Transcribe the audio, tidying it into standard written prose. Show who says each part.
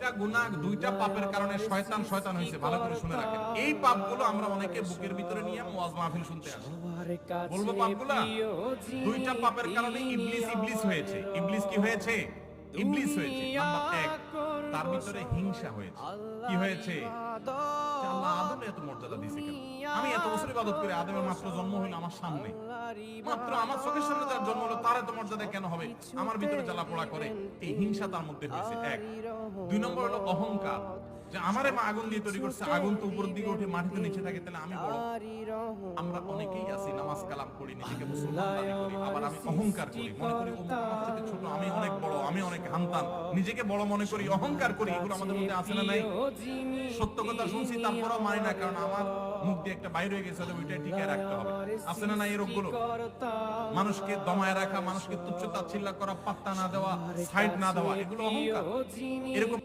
Speaker 1: দুইটা গুনাহ, দুইটা পাপের কারণে শয়তান শয়তান হয়েছে। ভালো করে শুনে রাখেন। এই পাপগুলো আমরা অনেকে বুকের ভিতরে নিয়ে ওয়াজ মাহফিল শুনতে আসি। বলবো পাপগুলা, দুইটা পাপের কারণে ইবলিস ইবলিস হয়েছে। ইবলিস কি হয়েছে? ইবলিস হয়েছে। নাম্বার 1, তার ভিতরে হিংসা হয়েছে। কি হয়েছে? যে আল্লাহ আদমে এত মর্যাদা দিয়েছে কেন? আমি এত বছর ইবাদত করে, আদমের মাত্র জন্ম হইল আমার সামনে, মাত্র আমার চোখের সামনে তার জন্ম হলো, তার এত মর্যাদা কেন হবে? আমার ভিতরে জ্বালা পোড়া করে। এই হিংসা তার মধ্যে হয়েছে। 1। 2 নম্বর হলো অহংকার, যে আমারে মা আগুন দিয়ে তৈরি করছে, আগুন তো উপরের দিকে উঠে মাটিতে নিচে থাকে, তাহলে আমি বড়। আমরা অনেকেই আছি নামাজ কালাম করি, নিজেকে মুসলমান দাবি করি, আবার আমি অহংকার করি, মনে করি ও আমার থেকে ছোট, আমি অনেক বড়, আমি অনেক হান্তান, নিজেকে বড় মনে করি, অহংকার করি। এগুলো আমাদের মধ্যে আছে না নাই? সত্য কথা শুনছি তারপরও মানি না, কারণ আমার মুখ দিয়ে একটা বাইরে হয়ে গেছে, ওইটাই টিকে রাখতে হবে। আছে না নাই এরকম গুলো? মানুষকে দমায় রাখা, মানুষকে তুচ্ছ তাচ্ছিল্য করা, পাত্তা না দেওয়া, সাইড না দেওয়া, এগুলো অহংকার। এরকম